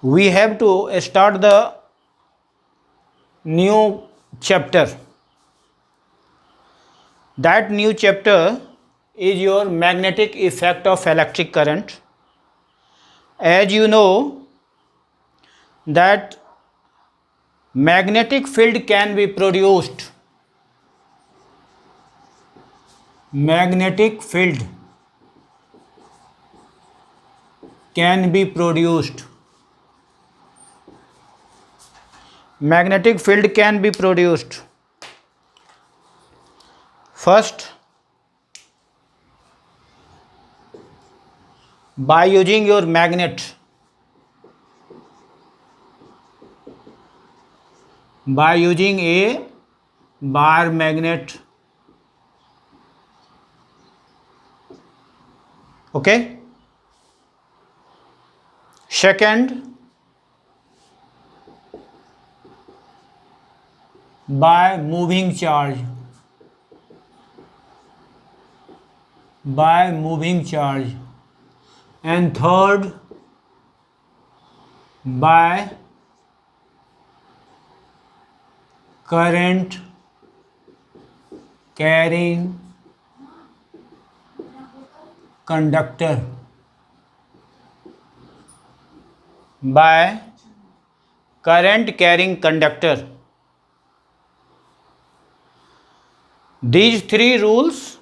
we have to start the new chapter. That new chapter is your magnetic effect of electric current. As you know that magnetic field can be produced. Magnetic field can be produced. Magnetic field can be produced. First, by using your magnet. By using a bar magnet. Okay. Second, by moving charge. By moving charge. And third, by current carrying conductor. By current carrying conductor. These three rules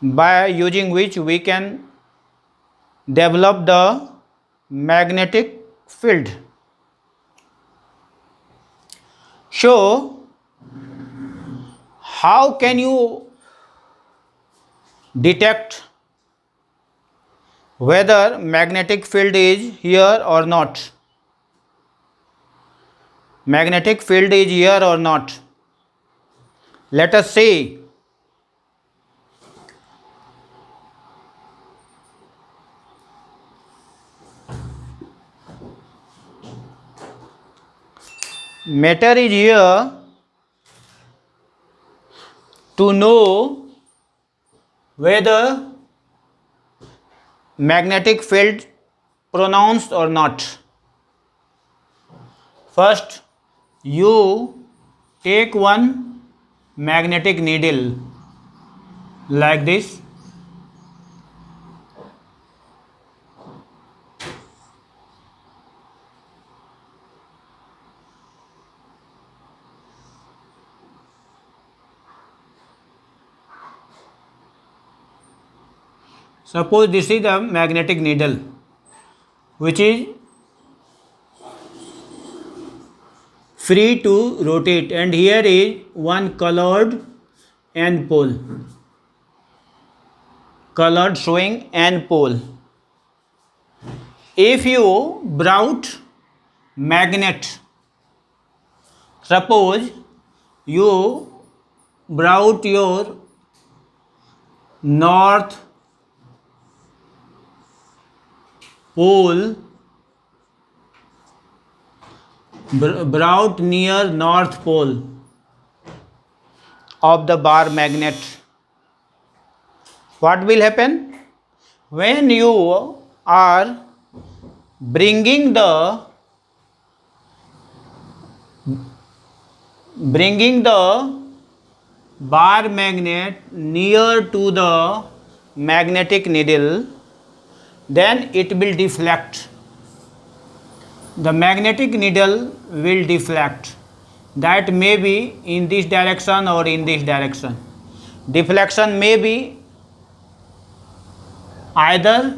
by using which we can develop the magnetic field. So, how can you detect whether magnetic field is here or not? Magnetic field is here or not? Let us see. Matter is here to know whether magnetic field pronounced or not. First, you take one magnetic needle like this. Suppose this is the magnetic needle which is free to rotate, and here is one colored N pole. Colored showing N pole. If you brought magnet, suppose you brought your north pole, brought near north pole of the bar magnet, what will happen? When you are bringing the bar magnet near to the magnetic needle, then it will deflect. The magnetic needle will deflect. That may be in this direction or in this direction. Deflection may be either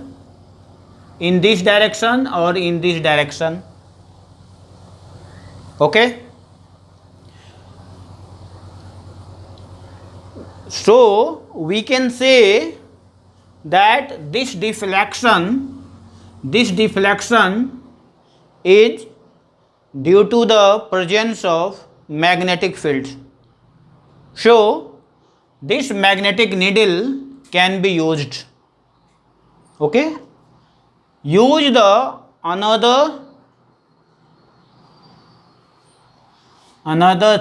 in this direction or in this direction. Okay? So, we can say that this deflection is due to the presence of magnetic field. So, this magnetic needle can be used. Okay? Use the another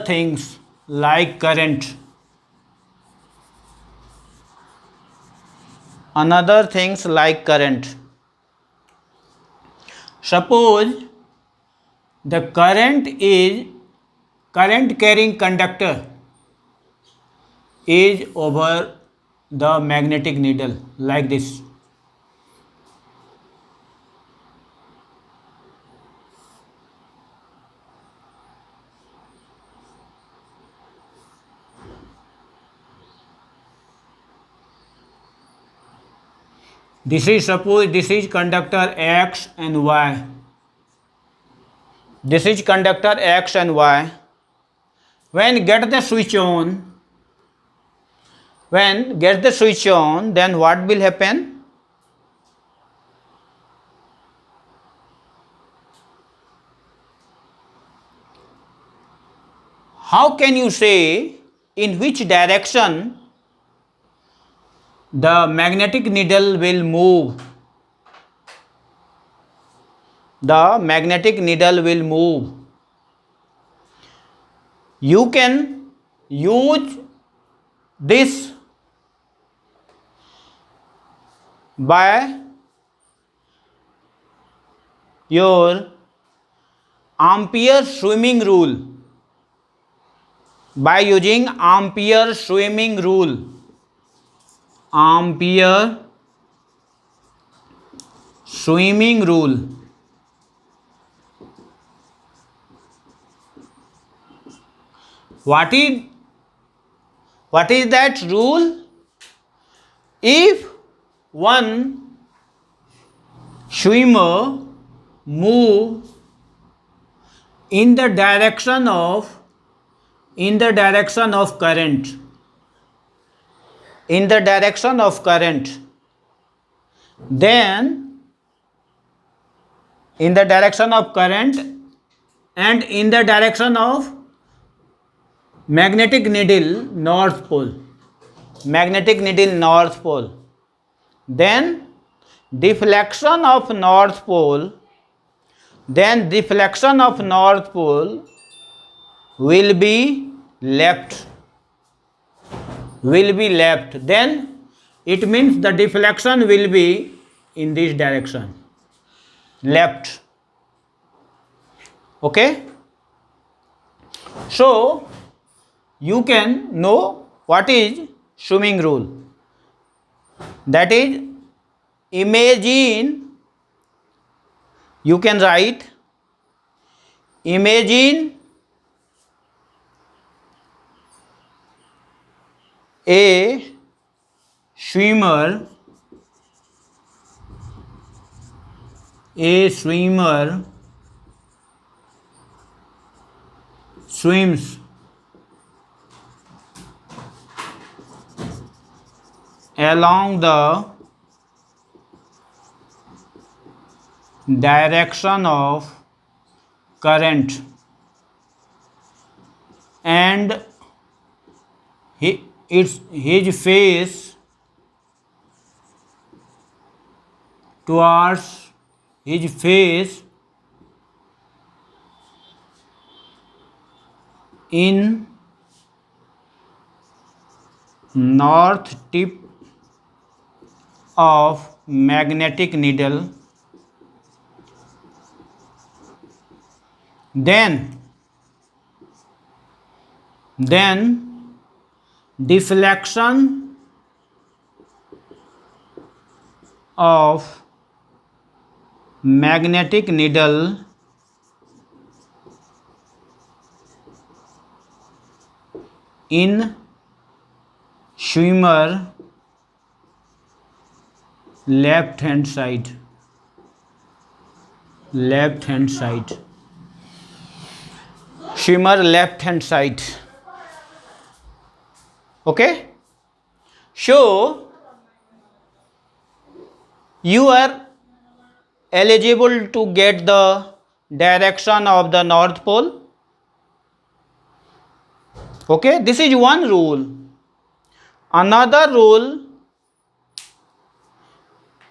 things like current. Another things like current. suppose the current carrying conductor is over the magnetic needle like this. Suppose this is conductor X and Y. This is conductor X and Y. When get the switch on, then what will happen? How can you say in which direction the magnetic needle will move? The magnetic needle will move. You can use this by your Ampere swimming rule. By using Ampere swimming rule. Ampere swimming rule. What is that rule? If one swimmer move in the direction of current, then in the direction of current and in the direction of magnetic needle north pole, then deflection of north pole will be left. Then it means the deflection will be in this direction, left. Okay, so you can know what is swimming rule. That is, imagine, you can write, imagine a swimmer swims along the direction of current and his face towards in north tip of magnetic needle, then deflection of magnetic needle in swimmer left hand side. Swimmer left hand side. Okay, so you are eligible to get the direction of the north pole. Okay, this is one rule. Another rule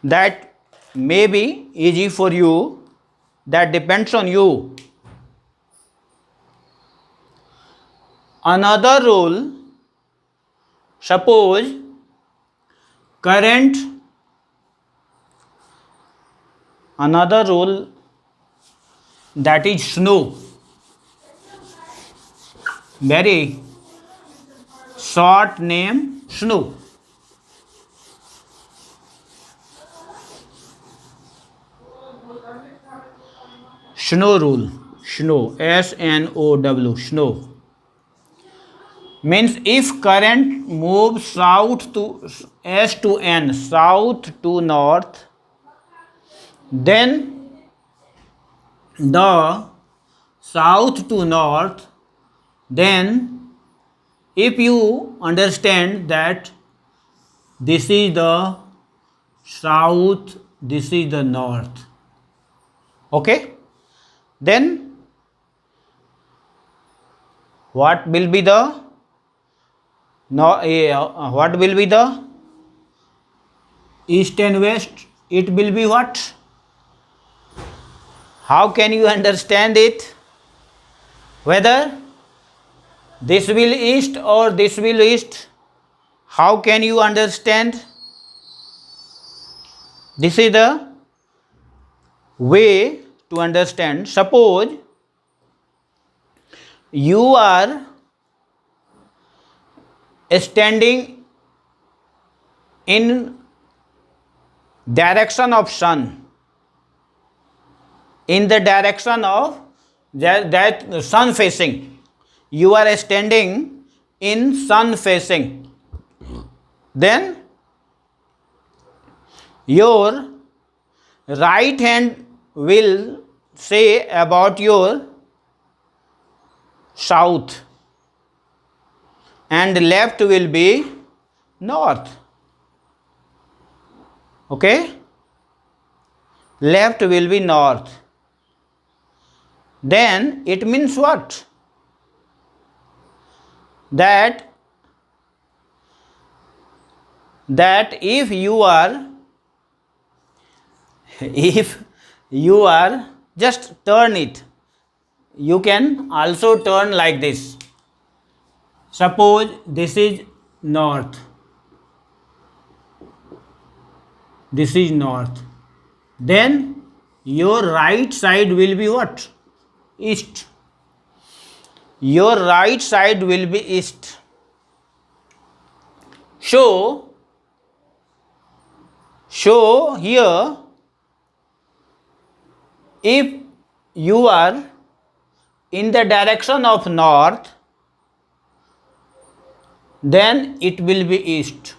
that may be easy for you, that depends on you. Another rule, suppose current, another rule that is snow. Very short name, snow. Snow rule, snow, S-N-O-W, snow. Means if current moves south to S to N, south to north, then the south to north, then if you understand that this is the south, this is the north, okay, then what will be the what will be the east and west? It will be what? How can you understand it? Whether this will east or this will east? How can you understand? This is the way to understand. Suppose you are standing in direction of sun, in the direction of that sun facing, you are standing in sun facing, then your right hand will say about your south and left will be north, okay, left will be north. Then it means what? That if you are just turn it, you can also turn like this. Suppose this is north, this is north, then your right side will be what? East. Your right side will be east. So here, if you are in the direction of north, then it will be east,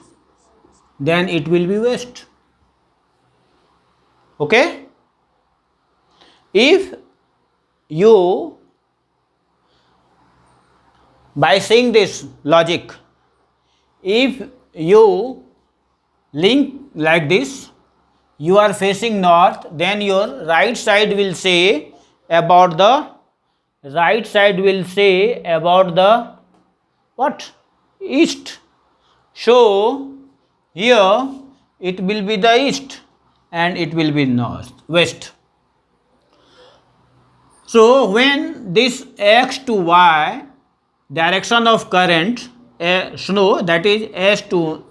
then it will be west, okay. If you, by saying this logic, if you link like this, you are facing north, then your right side will say about the what? East. So here it will be the east and it will be north, west. So when this x to y direction of current, snow, that is s to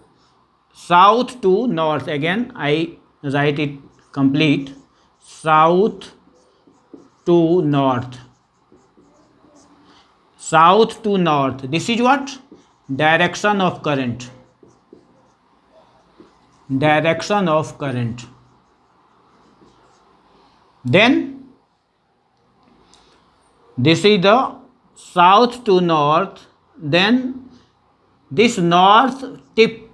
south to north, again I write it complete, south to north, south to north, this is what? Direction of current, direction of current. Then this is the south to north, then this north tip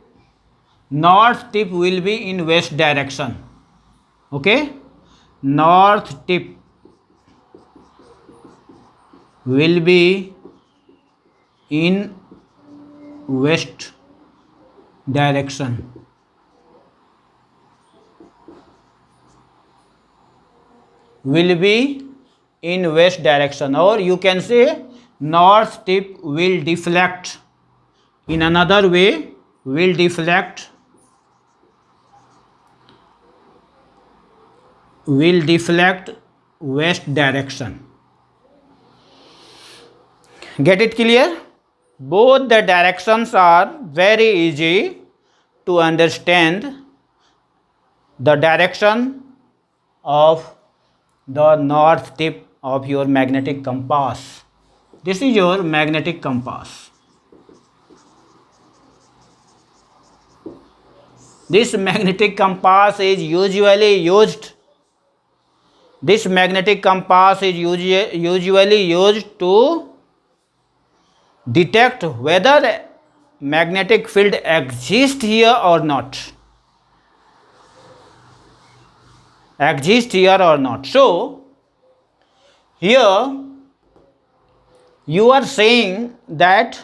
will be in west direction, okay, north tip will be in west direction, will be in west direction, or you can say north tip will deflect, in another way will deflect west direction. Get it clear? Both the directions are very easy to understand. The direction of the north tip of your magnetic compass. This is your magnetic compass. This magnetic compass is usually used. This magnetic compass is usually used to detect whether magnetic field exists here or not. So here you are saying that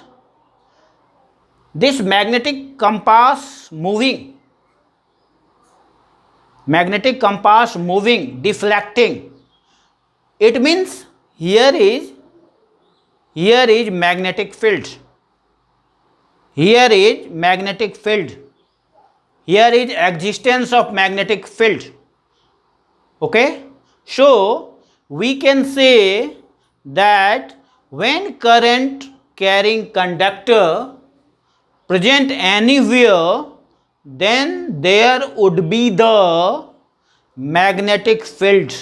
this magnetic compass moving, deflecting, it means here is magnetic field. Here is existence of magnetic field. Okay, so we can say that when current carrying conductor present anywhere, then there would be the magnetic field.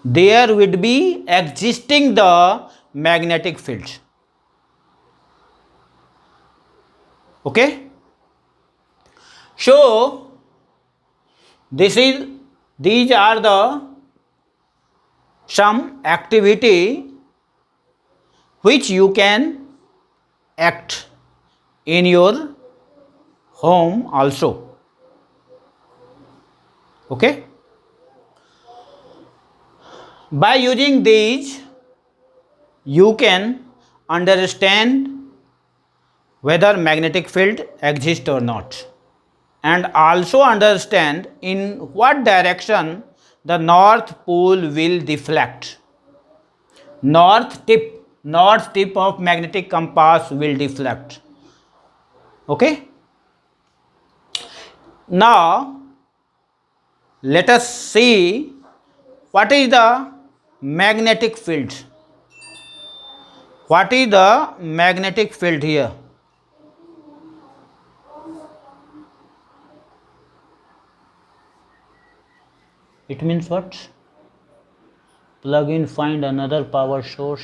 There would be existing the magnetic field. Okay, so these are the some activity which you can act in your home also. Okay, by using these you can understand whether magnetic field exists or not, and also understand in what direction the north pole will deflect. North tip of magnetic compass will deflect. Okay, now let us see what is the magnetic field. What is the magnetic field here? It means what? Plug in, find another power source.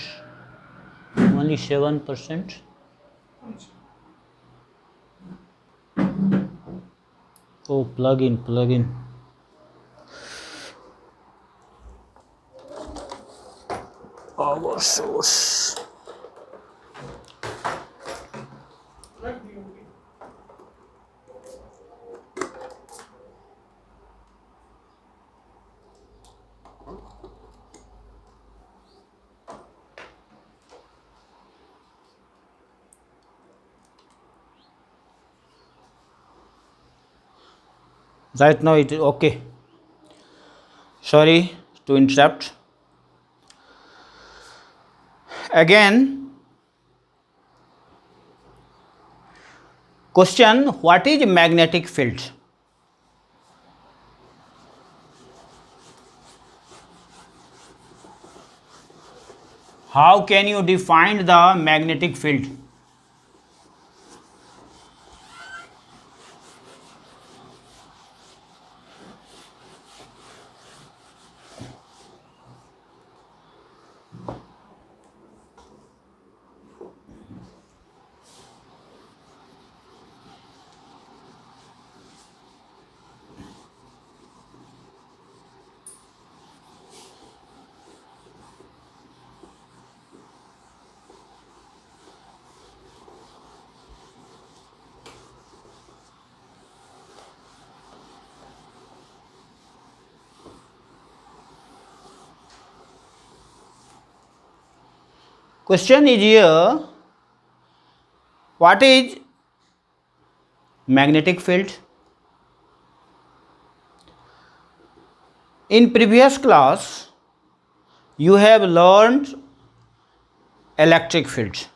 Only 7%. Oh, plug in. Power source. Right now it is okay. Sorry to interrupt. Again, question: what is magnetic field? How can you define the magnetic field? Question is here, what is magnetic field? In previous class, you have learned electric field.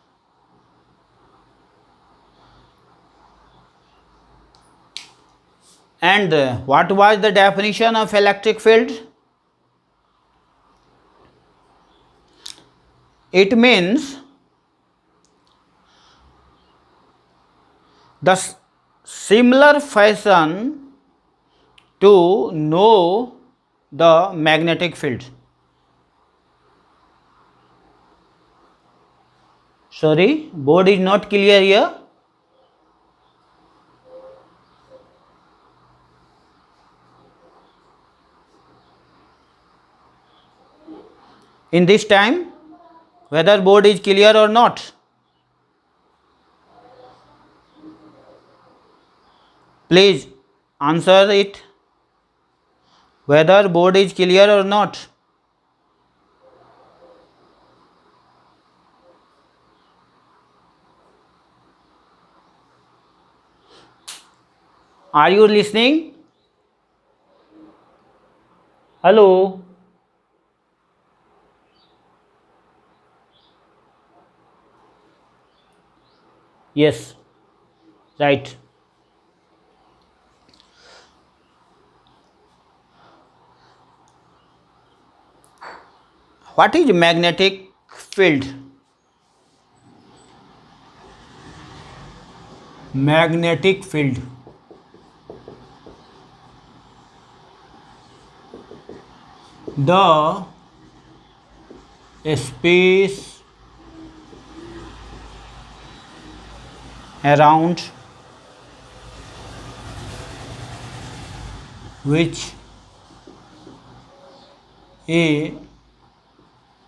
And what was the definition of electric field? It means the similar fashion to know the magnetic field. Sorry, board is not clear here. In this time, whether board is clear or not. Please answer it. Whether board is clear or not. Are you listening? Hello? Yes, right. What is magnetic field? Magnetic field. The space around which a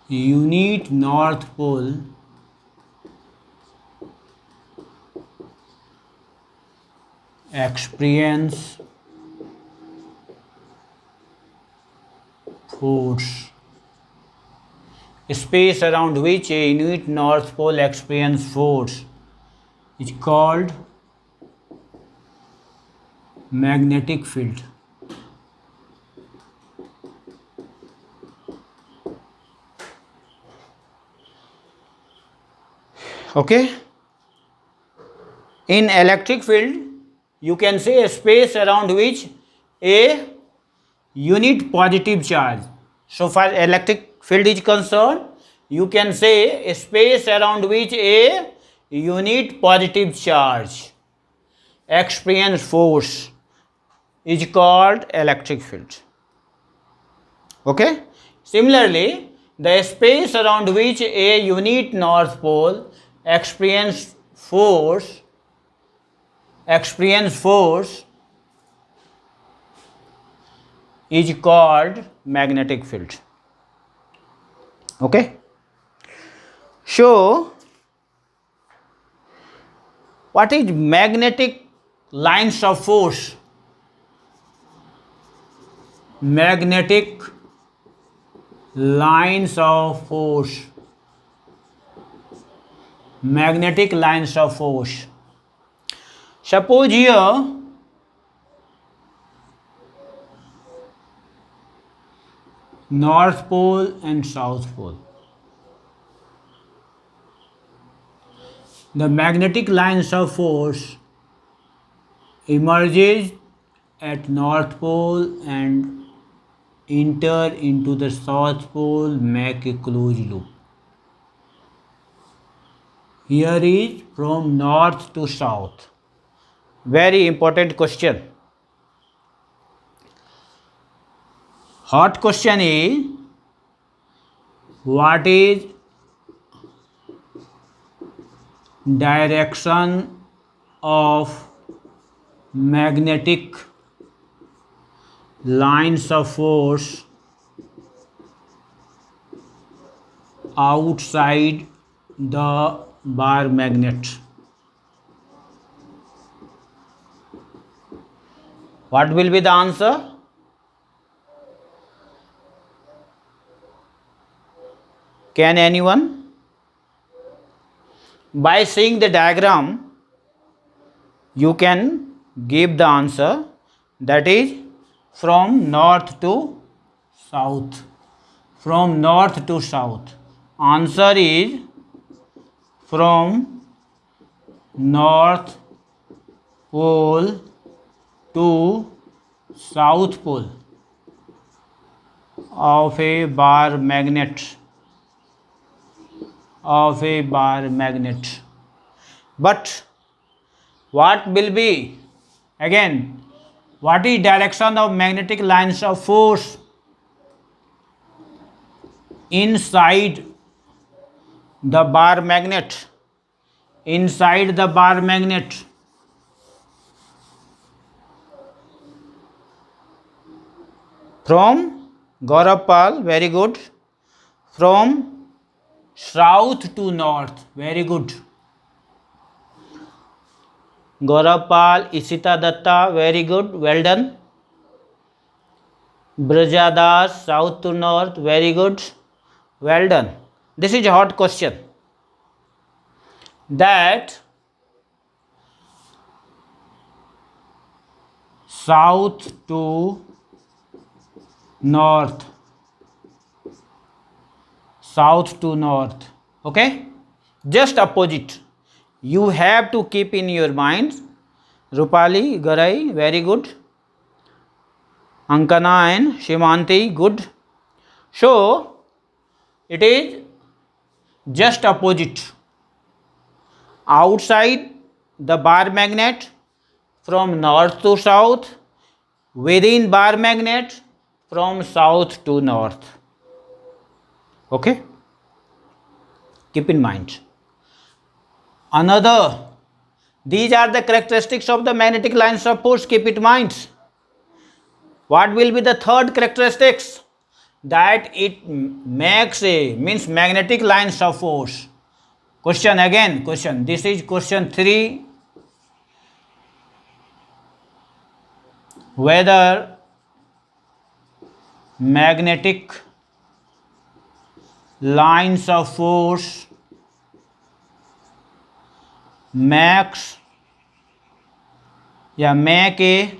unit north pole experience force. Space around which a unit north pole experience force is called magnetic field. Okay. In electric field, you can say a space around which a unit positive charge. So far electric field is concerned, you can say a space around which a unit positive charge experience force is called electric field. Okay. Similarly, the space around which a unit north pole experience force is called magnetic field. Okay. So, what is magnetic lines of force? Magnetic lines of force. Magnetic lines of force. Suppose here North Pole and South Pole. The magnetic lines of force emerges at North Pole and enter into the South Pole, make a closed loop. Here is from north to south. Very important question. Hot question is, what is direction of magnetic lines of force outside the bar magnet? What will be the answer? Can anyone? By seeing the diagram, you can give the answer, that is from north to south. From north to south. Answer is from north pole to south pole of a bar magnet. But what will be, again, what is direction of magnetic lines of force inside the bar magnet? inside the bar magnet. From Gaurav Pal, very good. From south to north, very good. Gaurav Pal, Ishita Datta, very good, well done. Brajadas, south to north, very good, well done. This is a hot question. That south to north, south to north, okay, just opposite. You have to keep in your mind. Rupali, Garai, very good. Ankana and Shimanti, good. So it is just opposite. Outside the bar magnet, from north to south, within bar magnet, from south to north. Okay, keep in mind. Another, these are the characteristics of the magnetic lines of force, keep it in mind. What will be the third characteristics? That it makes means magnetic lines of force. Question again, question. This is question 3. Whether magnetic lines of force makes या make a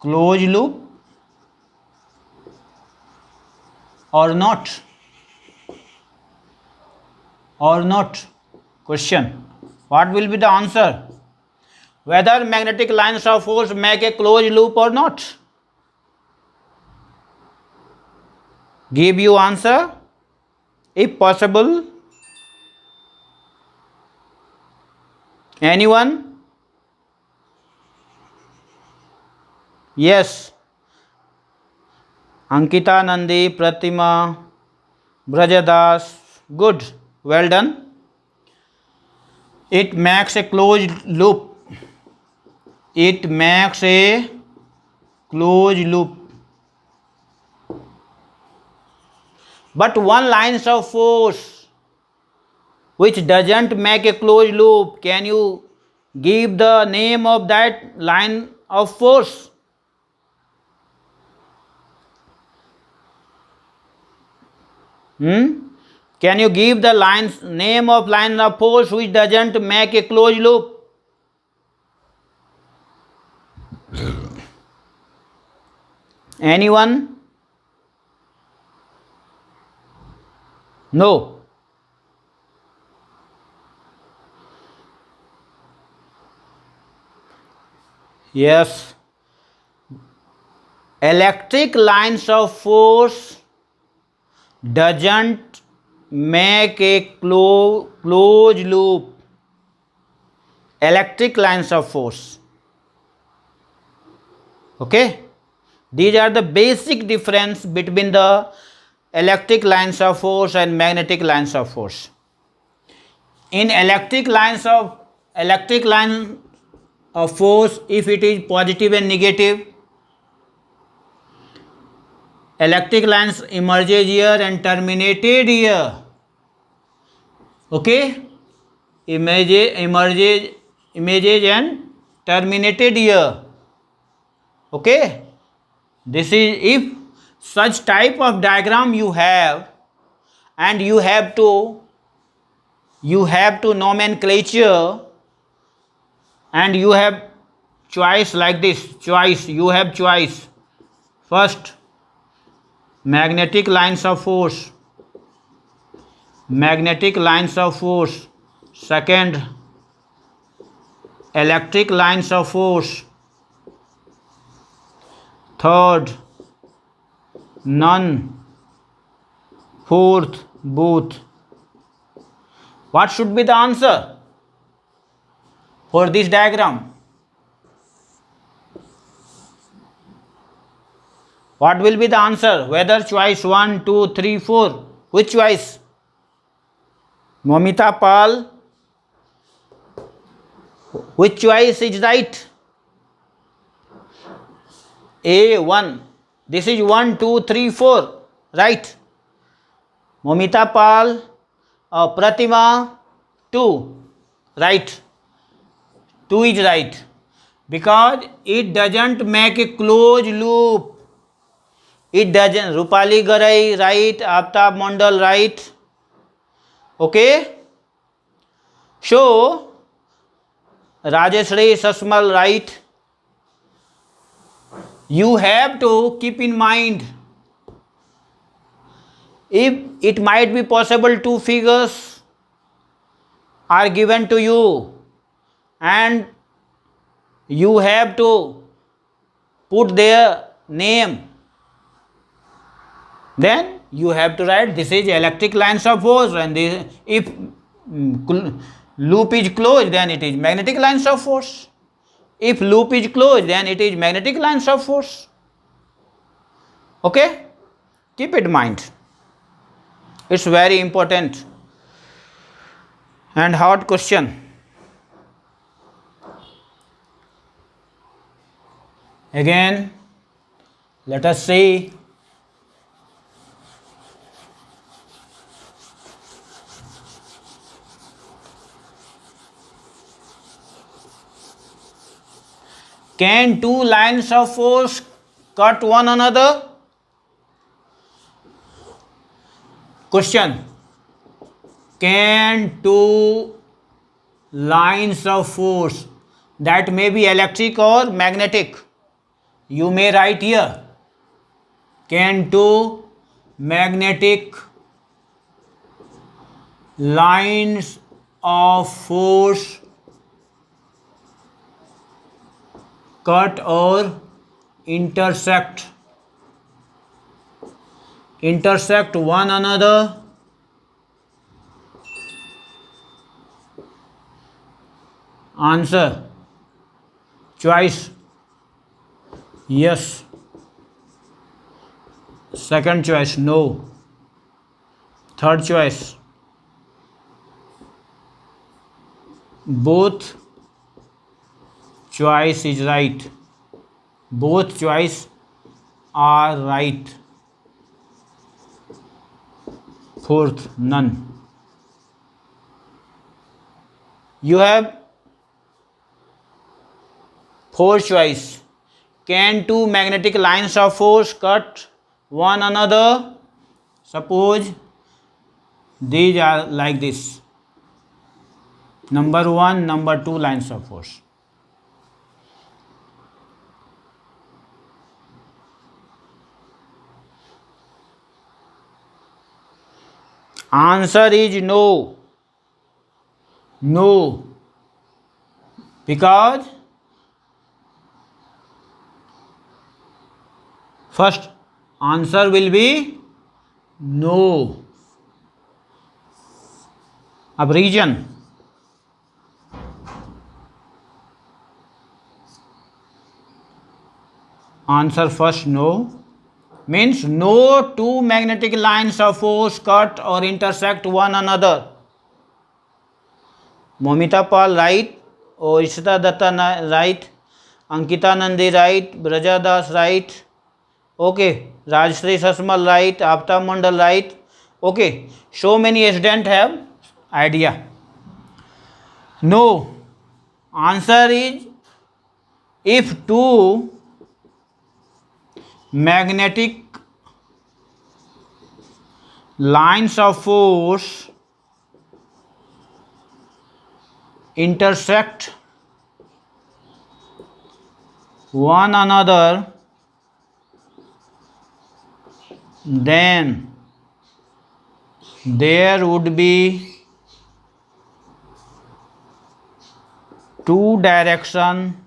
closed loop or not, question. What will be the answer? Whether magnetic lines of force make a closed loop or not. Give you answer if possible. Anyone? Yes. Ankita, Nandi, Pratima, Brajadas, good, well done. It makes a closed loop. It makes a closed loop. But one lines of force which doesn't make a closed loop, can you give the name of that line of force? Can you give the name of line of force which doesn't make a closed loop? Anyone? No. Yes. Electric lines of force doesn't make a closed loop. Electric lines of force. Okay. These are the basic difference between the electric lines of force and magnetic lines of force. In electric line of force, if it is positive and negative, electric lines emerges here and terminated here. Okay, emerges and terminated here. Okay, this is if such type of diagram you have, and you have to nomenclature, and you have choice like this. You have choice. First, magnetic lines of force. Second, electric lines of force. Third, none. Fourth, both. What should be the answer for this diagram? What will be the answer? Whether choice 1, 2, 3, 4. Which choice? Momita Pal, Which choice is right? A1. This is 1, 2, 3, 4. Right. Momita Pal, Pratima, 2. Right. 2 is right. Because it doesn't make a closed loop. It doesn't. Rupali Garai, right. Aftab Mandal, right. Okay. So, Rajeshri Sasmal, right. You have to keep in mind, if it might be possible 2 figures are given to you and you have to put their name, then you have to write this is electric lines of force, and this, if loop is closed, then it is magnetic lines of force. If loop is closed, then it is magnetic lines of force. Okay? Keep it in mind. It's very important and hard question. Again, let us see. Can two lines of force cut one another? Question. Can two lines of force, that may be electric or magnetic, you may write here, can two magnetic lines of force cut or intersect one another? Answer. Choice yes. Second choice no. Third choice both choice is right. Both choice are right. Fourth, none. You have 4 choice. Can two magnetic lines of force cut one another? Suppose these are like this. Number 1, number 2 lines of force. Answer is no. No. Because first answer will be no. अब reason. Answer first no. Means no two magnetic lines of force cut or intersect one another. Momita Pal right, or Ishita Datta right, Ankita Nandi right, Braja Das right, okay, Rajshri Sasmal right, Aftab Mandal right, okay. So many students have idea. No. Answer is, if two magnetic lines of force intersect one another, then there would be two direction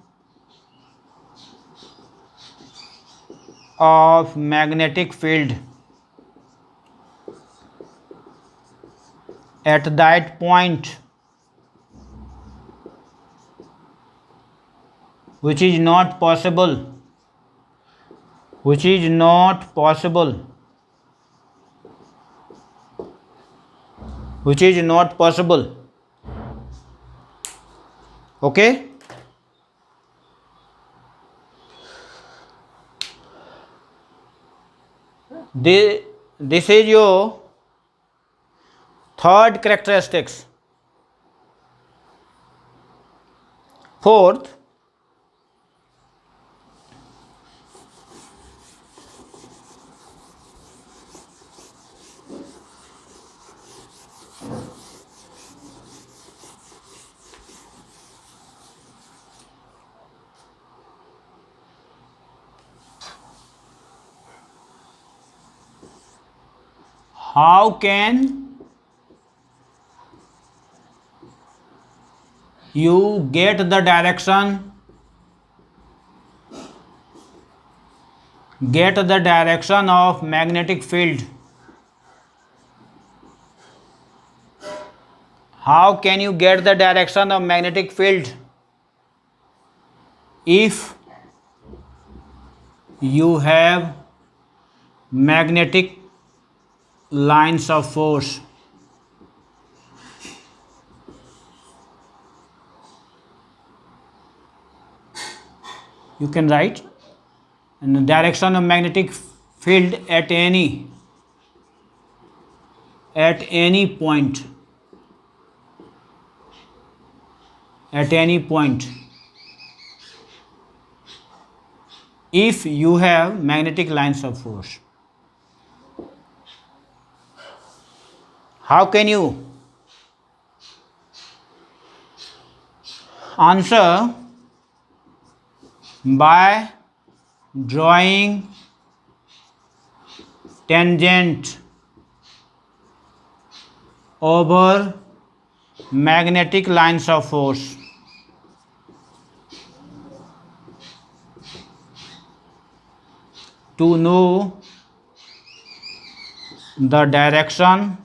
of magnetic field at that point, which is not possible. Which is not possible. Which is not possible. Okay. this is your third characteristics. Fourth, how can you get the direction of magnetic field? How can you get the direction of magnetic field if you have magnetic lines of force? You can write in the direction of magnetic field at any point, if you have magnetic lines of force. How can you answer? By drawing tangent over magnetic lines of force. To know the direction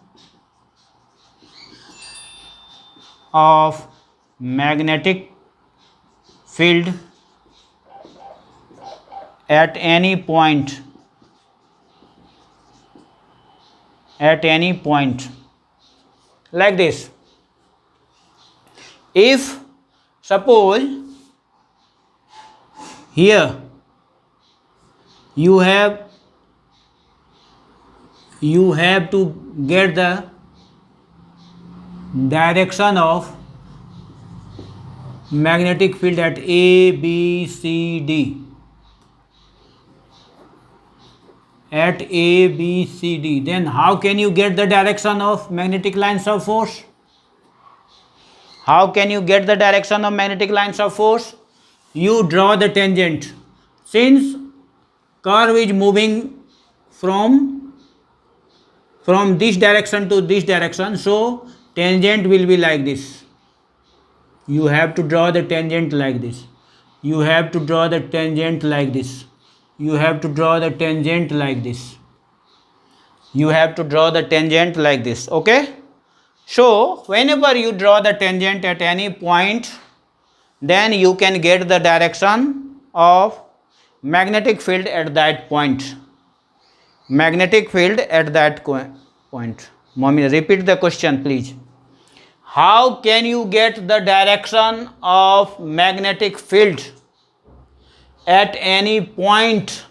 of magnetic field at any point, like this. If suppose here you have to get the direction of magnetic field at A, B, C, D. At A, B, C, D. Then how can you get the direction of magnetic lines of force? How can you get the direction of magnetic lines of force? You draw the tangent. Since curve is moving from this direction to this direction, so tangent will be like this. You have to draw the tangent like this. You have to draw the tangent like this. You have to draw the tangent like this. You have to draw the tangent like this. Okay? So whenever you draw the tangent at any point, then you can get the direction of magnetic field at that point. Magnetic field at that point. Mommy, repeat the question, please. How can you get the direction of magnetic field at any point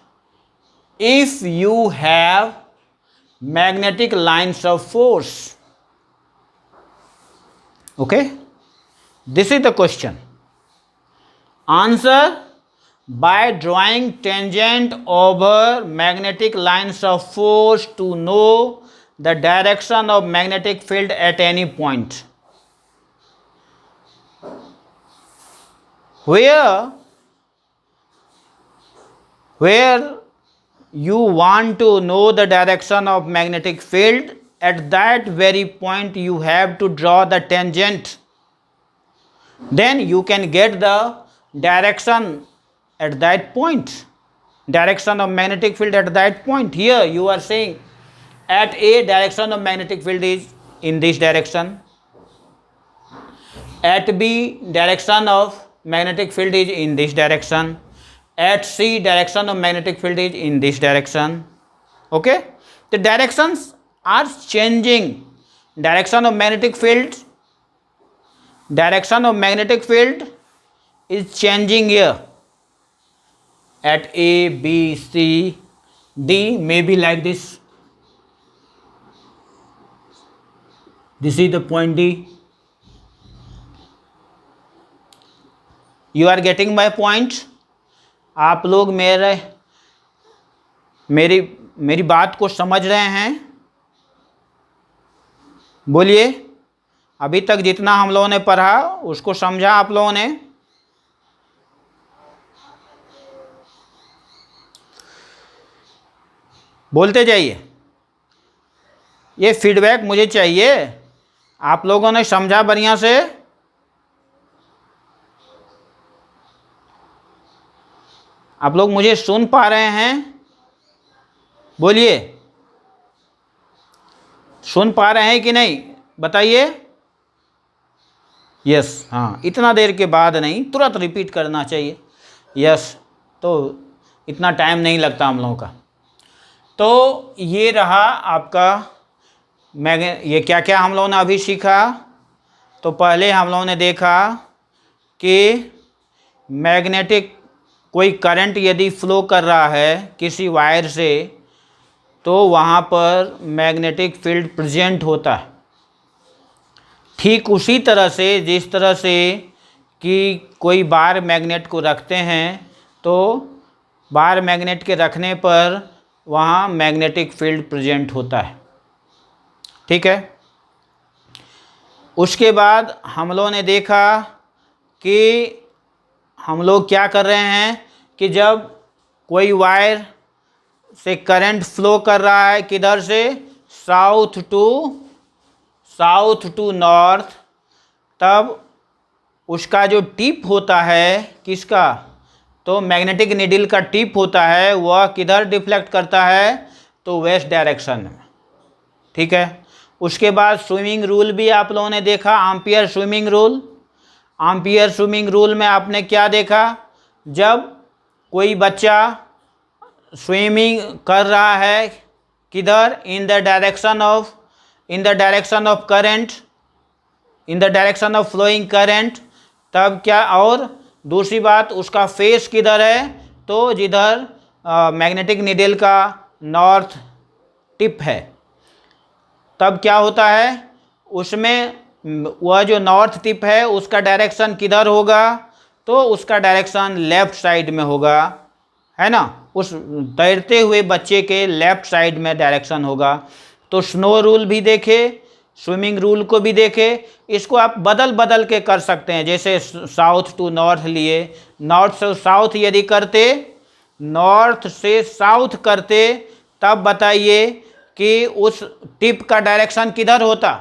if you have magnetic lines of force? Okay? This is the question. Answer: by drawing tangent over magnetic lines of force to know the direction of magnetic field at any point. Where you want to know the direction of magnetic field, at that very point you have to draw the tangent. Then you can get the direction at that point, direction of magnetic field at that point. Here you are saying at A, direction of magnetic field is in this direction. At B, direction of magnetic field is in this direction. At C, direction of magnetic field is in this direction. Okay? The directions are changing. Direction of magnetic field is changing here. At A, B, C, D, maybe like this. This is the point D. You are getting my point? आप लोग मेरी बात को समझ रहे हैं? बोलिए, अभी तक जितना हम लोगों ने पढ़ा उसको समझा आप लोगों ने? बोलते जाइए, ये फीडबैक मुझे चाहिए। आप लोगों ने समझा बढ़िया से? आप लोग मुझे सुन पा रहे हैं? बोलिए, सुन पा रहे हैं कि नहीं बताइए? यस, हाँ, इतना देर के बाद नहीं, तुरंत रिपीट करना चाहिए। यस, तो इतना टाइम नहीं लगता हम लोगों का। तो ये रहा आपका ये क्या क्या हम लोगों ने अभी सीखा। तो पहले हम लोगों ने देखा कि मैग्नेटिक कोई करंट यदि फ्लो कर रहा है किसी वायर से तो वहाँ पर मैग्नेटिक फील्ड प्रेजेंट होता है। ठीक उसी तरह से जिस तरह से कि कोई बार मैग्नेट को रखते हैं तो बार मैग्नेट के रखने पर वहाँ मैग्नेटिक फील्ड प्रेजेंट होता है। ठीक है। उसके बाद हम लोगों ने देखा कि हम लोग क्या कर रहे हैं कि जब कोई वायर से करंट फ्लो कर रहा है किधर से, साउथ टू नॉर्थ, तब उसका जो टिप होता है किसका, तो मैग्नेटिक नीडल का टिप होता है, वह किधर डिफ्लेक्ट करता है, तो वेस्ट डायरेक्शन में। ठीक है। उसके बाद स्विमिंग रूल भी आप लोगों ने देखा, ampere swimming rule. Ampere swimming rule में आपने क्या देखा, जब कोई बच्चा स्विमिंग कर रहा है किधर, in the direction of current, in the direction of flowing current, तब क्या, और दूसरी बात उसका फेस किधर है, तो जिधर मैग्नेटिक नीडल का नॉर्थ टिप है, तब क्या होता है उसमें, वह जो नॉर्थ टिप है उसका डायरेक्शन किधर होगा, तो उसका डायरेक्शन लेफ्ट साइड में होगा, है ना, उस तैरते हुए बच्चे के लेफ्ट साइड में डायरेक्शन होगा। तो स्नो रूल भी देखे, स्विमिंग रूल को भी देखे। इसको आप बदल बदल के कर सकते हैं, जैसे साउथ टू नॉर्थ लिए, नॉर्थ से साउथ यदि करते, नॉर्थ से साउथ करते, तब बताइए कि उस टिप का डायरेक्शन किधर होता,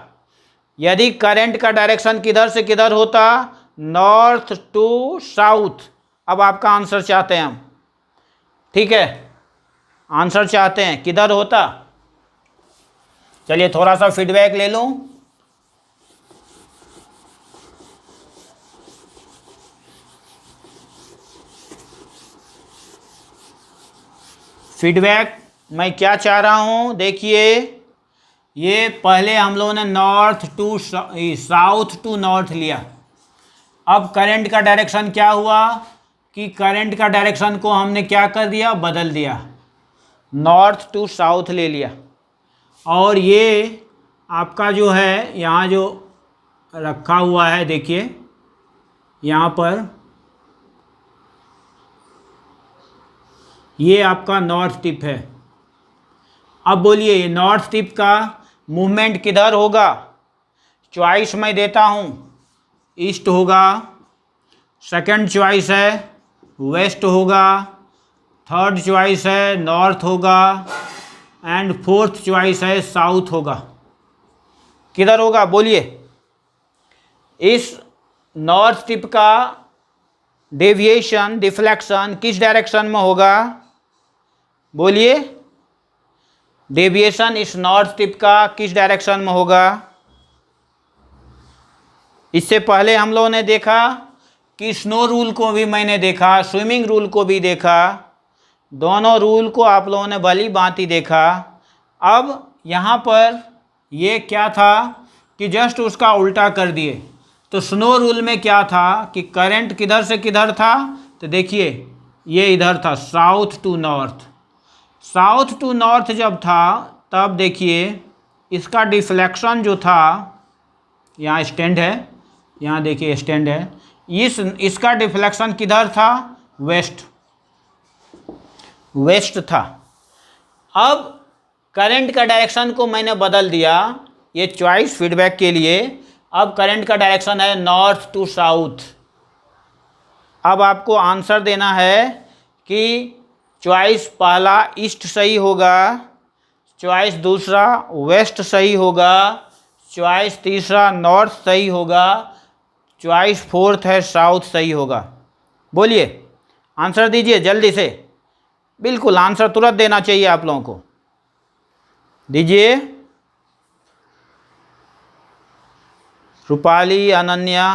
यदि करंट का डायरेक्शन किधर से किधर होता, नॉर्थ टू साउथ। अब आपका आंसर चाहते हैं हम, ठीक है, आंसर चाहते हैं किधर होता। चलिए थोड़ा सा फीडबैक ले लूं। फीडबैक मैं क्या चाह रहा हूं, देखिए, ये पहले हम लोगों ने north to south to north लिया। अब करंट का डायरेक्शन क्या हुआ कि करंट का डायरेक्शन को हमने क्या कर दिया, बदल दिया, नॉर्थ टू साउथ ले लिया। और ये आपका जो है यहाँ जो रखा हुआ है, देखिए यहाँ पर, ये आपका नॉर्थ टिप है। अब बोलिए ये नॉर्थ टिप का मूवमेंट किधर होगा, चॉइस मैं देता हूँ, ईस्ट होगा, सेकंड चॉइस है वेस्ट होगा, थर्ड चॉइस है नॉर्थ होगा, एंड फोर्थ चॉइस है साउथ होगा। किधर होगा बोलिए, इस नॉर्थ टिप का डेविएशन, डिफ्लेक्शन किस डायरेक्शन में होगा, बोलिए, डेविएशन इस नॉर्थ टिप का किस डायरेक्शन में होगा। इससे पहले हम लोगों ने देखा कि स्नो रूल को भी मैंने देखा, स्विमिंग रूल को भी देखा, दोनों रूल को आप लोगों ने भली भांति देखा। अब यहाँ पर ये क्या था कि जस्ट उसका उल्टा कर दिए। तो स्नो रूल में क्या था कि करंट किधर से किधर था, तो देखिए ये इधर था, south to north. South to north जब था तब देखिए इसका डिफ्लेक्शन जो था यहाँ स्टैंड है, यहाँ देखिए स्टैंड है, इसका डिफ्लेक्शन किधर था? वेस्ट था। अब करंट का डायरेक्शन को मैंने बदल दिया, ये चॉइस फीडबैक के लिए। अब करंट का डायरेक्शन है नॉर्थ टू साउथ। अब आपको आंसर देना है कि चॉइस पहला ईस्ट सही होगा, चॉइस दूसरा वेस्ट सही होगा, चॉइस तीसरा नॉर्थ सही होगा, चॉइस फोर्थ है साउथ सही होगा। बोलिए, आंसर दीजिए जल्दी से। बिल्कुल आंसर तुरंत देना चाहिए आप लोगों को, दीजिए। रूपाली, अनन्या,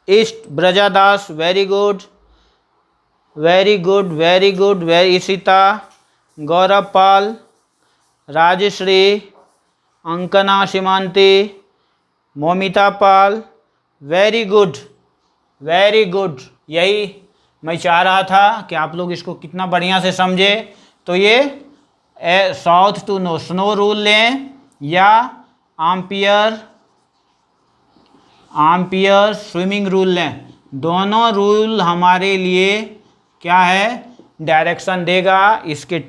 ईस्ट, Brajadas, very good very good very good, very Ishita, Gaurav Pal, Rajashree, Ankana Simanti, Moumita Pal, very good very good. यही मैं चाह रहा था कि आप लोग इसको कितना बढ़िया से समझे। तो ये south to no snow rule लें या आम्पियर स्विमिंग रूल लें, दोनों रूल हमारे लिए क्या है? डायरेक्शन देगा। इसके